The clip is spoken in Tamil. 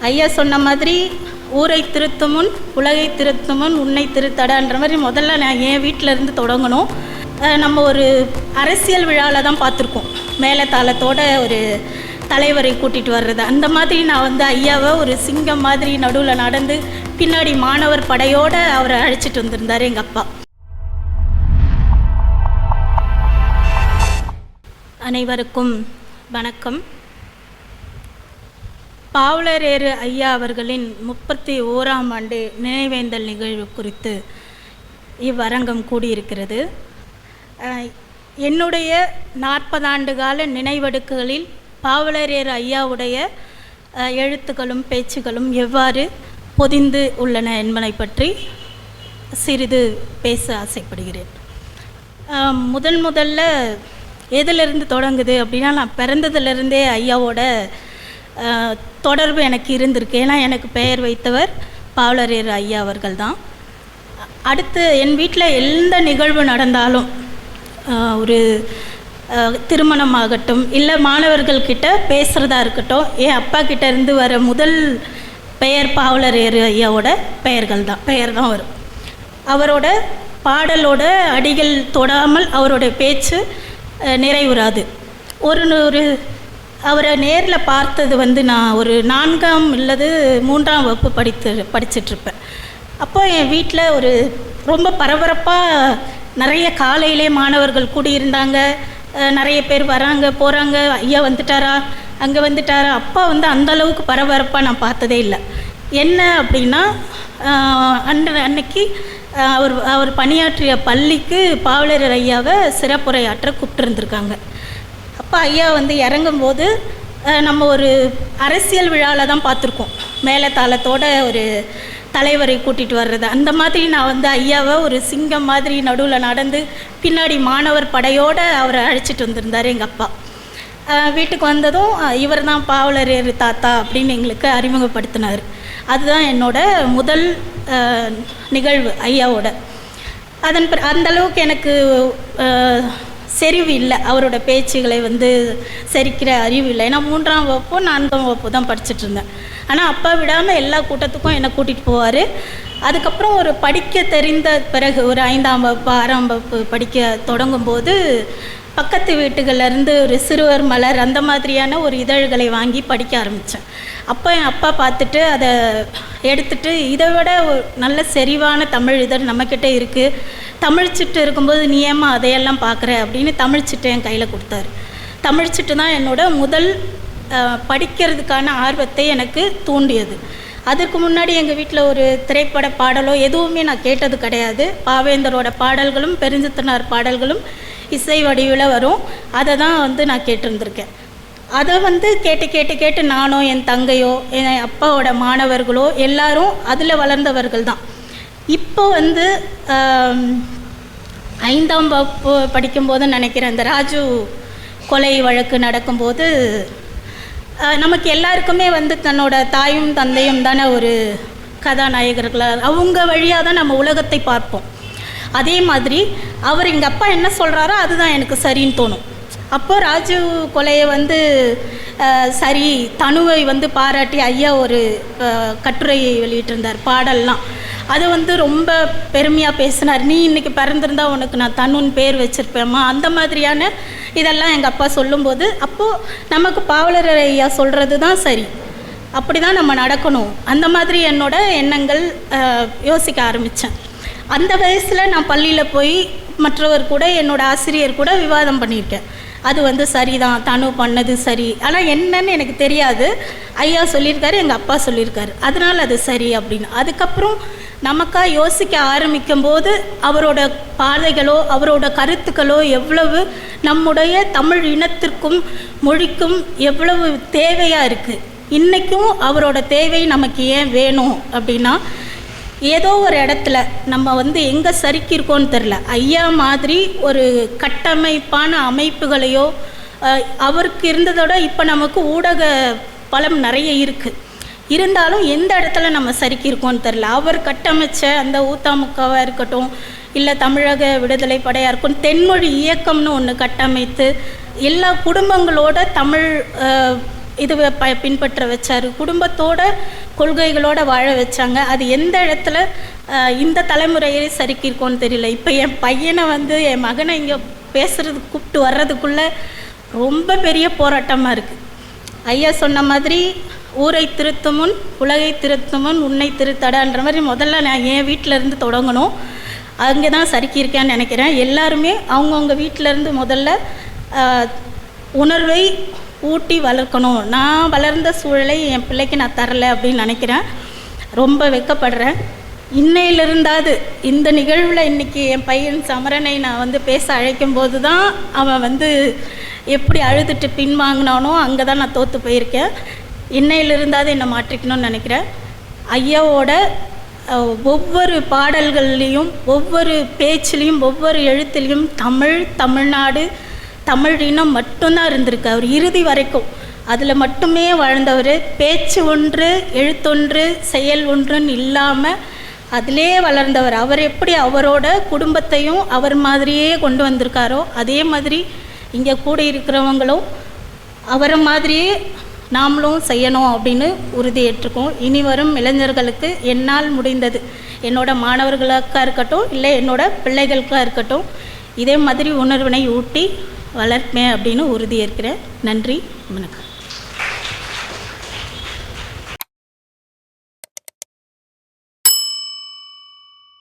ஐயா சொன்ன மாதிரி ஊரை திருத்தும் முன் உலகை திருத்தும் முன் உன்னை திருத்தடான்ற மாதிரி முதல்ல நான் என் வீட்டில் இருந்து தொடங்கணும். நம்ம ஒரு அரசியல் விழாவில் தான் பார்த்துருக்கோம், மேலத்தாளத்தோட ஒரு தலைவரை கூட்டிகிட்டு வர்றது. அந்த மாதிரி நான் ஐயாவை ஒரு சிங்கம் மாதிரி நடுவில் நடந்து பின்னாடி மாணவர் படையோடு அவரை அழைச்சிட்டு வந்திருந்தார் எங்கள் அப்பா. அனைவருக்கும் வணக்கம். பாவலரேறு ஐயா அவர்களின் 31ஆம் ஆண்டு நினைவேந்தல் நிகழ்வு குறித்து இவ்வரங்கம் கூடியிருக்கிறது. என்னுடைய 40 ஆண்டு கால நினைவெடுக்குகளில் பாவலரேறு ஐயாவுடைய எழுத்துக்களும் பேச்சுகளும் எவ்வாறு பொதிந்து உள்ளன என்பதை பற்றி சிறிது பேச ஆசைப்படுகிறேன். முதல்ல எதிலிருந்து தொடங்குது அப்படின்னா, நான் பிறந்ததுலேருந்தே ஐயாவோட தொடர்பு எனக்கு இருந்திருக்கு. ஏன்னா எனக்கு பெயர் வைத்தவர் பாவலரேறு ஐயா அவர்கள் தான். அடுத்து என் வீட்டில் எந்த நிகழ்வு நடந்தாலும், ஒரு திருமணமாகட்டும் இல்லை மாணவர்கள்கிட்ட பேசுகிறதா இருக்கட்டும், என் அப்பா கிட்ட இருந்து வர முதல் பெயர் பாவலரேறு ஐயாவோட பெயர் தான் வரும். அவரோட பாடலோட அடிகள் தொடாமல் அவருடைய பேச்சு நிறைவுறாது. ஒரு அவரை நேரில் பார்த்தது நான் ஒரு 4ஆம் இல்லது 3ஆம் வகுப்பு படிச்சிட்ருப்பேன். அப்போ என் வீட்டில் ஒரு ரொம்ப பரபரப்பாக நிறைய காலையிலே மாணவர்கள் கூடியிருந்தாங்க. நிறைய பேர் வராங்க போகிறாங்க, ஐயா வந்துட்டாரா அங்கே வந்துட்டாரா. அப்பா அந்தளவுக்கு பரபரப்பாக நான் பார்த்ததே இல்லை. என்ன அப்படின்னா, அன்னைக்கு அவர் பணியாற்றிய பள்ளிக்கு பாவலரேறு ஐயாவை சிறப்புரையாற்ற கூப்பிட்டுருந்துருக்காங்க. அப்போ ஐயா இறங்கும்போது நம்ம ஒரு அரசியல் விழாவில் தான் பார்த்துருக்கோம், மேலத்தாளத்தோட ஒரு தலைவரை கூட்டிகிட்டு வர்றது. அந்த மாதிரி நான் ஐயாவை ஒரு சிங்கம் மாதிரி நடுவில் நடந்து பின்னாடி மாணவர் படையோடு அவரை அழைச்சிட்டு வந்திருந்தார் எங்கள் அப்பா. வீட்டுக்கு வந்ததும் இவர் தான் பாவலரேறு தாத்தா அப்படின்னு எங்களுக்கு அறிமுகப்படுத்தினார். அதுதான் என்னோட முதல் நிகழ்வு ஐயாவோட. அந்தளவுக்கு எனக்கு செறிவு இல்லை, அவரோட பேச்சுகளை செரிக்கிற அறிவு இல்லை. ஏன்னா 3ஆம் வகுப்போ 4ஆம் வகுப்பு தான் படிச்சுட்ருந்தேன். ஆனால் அப்பா விடாமல் எல்லா கூட்டத்துக்கும் என்னை கூட்டிகிட்டு போவார். அதுக்கப்புறம் ஒரு படிக்க தெரிந்த பிறகு ஒரு 5ஆம் வகுப்பு 6ஆம் வகுப்பு படிக்க தொடங்கும்போது பக்கத்து வீட்டுகள்லேருந்து ஒரு சிறுவர் மலர் அந்த மாதிரியான ஒரு இதழ்களை வாங்கி படிக்க ஆரம்பித்தேன். அப்போ என் அப்பா பார்த்துட்டு அதை எடுத்துகிட்டு, இதை விட நல்ல செறிவான தமிழ் இதழ் நம்மக்கிட்ட இருக்குது, தமிழ்ச்சிட்டு இருக்கும்போது நீ ஏமா அதையெல்லாம் பார்க்குற அப்படின்னு தமிழ்ச்சிட்டு என் கையில் கொடுத்தாரு. தமிழ்ச்சிட்டு தான் என்னோட முதல் படிக்கிறதுக்கான ஆர்வத்தை எனக்கு தூண்டியது. அதுக்கு முன்னாடி எங்கள் வீட்டில் ஒரு திரைப்பட பாடலோ எதுவுமே நான் கேட்டது கிடையாது. பாவேந்தரோட பாடல்களும் பெருஞ்சித்தனார் பாடல்களும் இசை வடிவில் வரும், அதை தான் நான் கேட்டிருந்திருக்கேன். அதை கேட்டு கேட்டு கேட்டு நானோ என் தங்கையோ என் அப்பாவோட மாணவர்களோ எல்லாரும் அதில் வளர்ந்தவர்கள் தான். இப்போ 5ஆம் வகுப்பு படிக்கும்போது நினைக்கிறேன், இந்த ராஜு கொலை வழக்கு நடக்கும்போது நமக்கு எல்லாருக்குமே தன்னோட தாயும் தந்தையும் தானே ஒரு கதாநாயகர்களாக, அவங்க வழியாக தான் நம்ம உலகத்தை பார்ப்போம். அதே மாதிரி அவர் எங்கள் அப்பா என்ன சொல்கிறாரோ அதுதான் எனக்கு சரின்னு தோணும். அப்போ ராஜு கொலையை சரி தனுவை பாராட்டி ஐயா ஒரு கட்டுரையை வெளியிட்டிருந்தார், பாடல்லாம். அது ரொம்ப பெருமையாக பேசினார். நீ இன்றைக்கி பிறந்திருந்தா உனக்கு நான் தனுன்னு பேர் வச்சுருப்பேம்மா, அந்த மாதிரியான இதெல்லாம் எங்கள் அப்பா சொல்லும்போது, அப்போது நமக்கு பாவலரேறு ஐயா சொல்கிறது தான் சரி, அப்படி தான் நம்ம நடக்கணும், அந்த மாதிரி என்னோட எண்ணங்கள் யோசிக்க ஆரம்பித்தேன். அந்த வயசில் நான் பள்ளியில் போய் மற்றவர் கூட என்னோடய ஆசிரியர் கூட விவாதம் பண்ணியிருக்கேன். அது சரிதான், தனு பண்ணது சரி, ஆனால் என்னன்னு எனக்கு தெரியாது. ஐயா சொல்லியிருக்காரு, எங்கள் அப்பா சொல்லியிருக்காரு, அதனால் அது சரி அப்படின்னு. அதுக்கப்புறம் நமக்காக யோசிக்க ஆரம்பிக்கும் போது அவரோட பாதைகளோ அவரோட கருத்துக்களோ எவ்வளவு நம்முடைய தமிழ் இனத்திற்கும் மொழிக்கும் எவ்வளவு தேவையாக இருக்குது. இன்றைக்கும் அவரோட தேவை நமக்கு ஏன் வேணும் அப்படின்னா, ஏதோ ஒரு இடத்துல நம்ம எங்கே சறுக்கியிருக்கோன்னு தெரில, ஐயா மாதிரி ஒரு கட்டமைப்பான அமைப்புகளையோ அவருக்கு இருந்ததோட இப்போ நமக்கு ஊடக பலம் நிறைய இருக்குது. இருந்தாலும் எந்த இடத்துல நம்ம சறுக்கியிருக்கோன்னு தெரில. அவர் கட்டமைச்ச அந்த ஊத்தாமுக்காவாக இருக்கட்டும், இல்லை தமிழக விடுதலை படையாக இருக்கும், தென்மொழி இயக்கம்னு ஒன்று கட்டமைத்து எல்லா குடும்பங்களோட தமிழ் இது பின்பற்ற வச்சார். குடும்பத்தோட கொள்கைகளோடு வாழ வச்சாங்க. அது எந்த இடத்துல இந்த தலைமுறையே சரிக்கிருக்கோன்னு தெரியல. இப்போ என் பையனை என் மகனை இங்கே பேசுகிறதுக்கு கூப்பிட்டு வர்றதுக்குள்ளே ரொம்ப பெரிய போராட்டமாக இருக்குது. ஐயா சொன்ன மாதிரி ஊரை திருத்தும் முன் உலகை திருத்தும் முன் உன்னை திருத்தடான்ற மாதிரி முதல்ல நான் என் வீட்டிலேருந்து தொடங்கணும். அங்கே தான் சரிக்கிருக்கேன்னு நினைக்கிறேன். எல்லாருமே அவங்கவுங்க வீட்டிலேருந்து முதல்ல உணர்வை ஊட்டி வளர்க்கணும். நான் வளர்ந்த சூழலை என் பிள்ளைக்கு நான் தரலை அப்படின்னு நினைக்கிறேன். ரொம்ப வெட்கப்படுறேன். இன்னையிலிருந்தாது இந்த நிகழ்வில் இன்றைக்கி என் பையன் சமரனை நான் பேச அழைக்கும்போது தான் அவன் எப்படி அழுதுட்டு பின்வாங்கினானோ அங்கே தான் நான் தோற்று போயிருக்கேன். இன்னையிலிருந்தாது என்னை மாற்றிக்கணும்னு நினைக்கிறேன். ஐயாவோட ஒவ்வொரு பாடல்கள்லேயும் ஒவ்வொரு பேச்சிலையும் ஒவ்வொரு எழுத்துலேயும் தமிழ்நாடு தமிழ் இனம் மட்டும்தான் இருந்திருக்கு. அவர் இறுதி வரைக்கும் அதில் மட்டுமே வாழ்ந்தவர். பேச்சு ஒன்று எழுத்தொன்று செயல் ஒன்றுன்னு இல்லாமல் அதிலே வளர்ந்தவர். அவர் எப்படி அவரோட குடும்பத்தையும் அவர் மாதிரியே கொண்டு வந்திருக்காரோ அதே மாதிரி இங்கே கூட இருக்கிறவங்களும் அவரை மாதிரியே நாமளும் செய்யணும் அப்படின்னு உறுதியேற்றுக்கோம். இனி வரும் இளைஞர்களுக்கு என்னால் முடிந்தது, என்னோட மாணவர்களுக்காக இருக்கட்டும் இல்லை என்னோட பிள்ளைகளுக்காக இருக்கட்டும், இதே மாதிரி உணர்வினை ஊட்டி வளர்ப்பேன் அப்படின்னு உறுதியேற்கிறேன். நன்றி, வணக்கம்.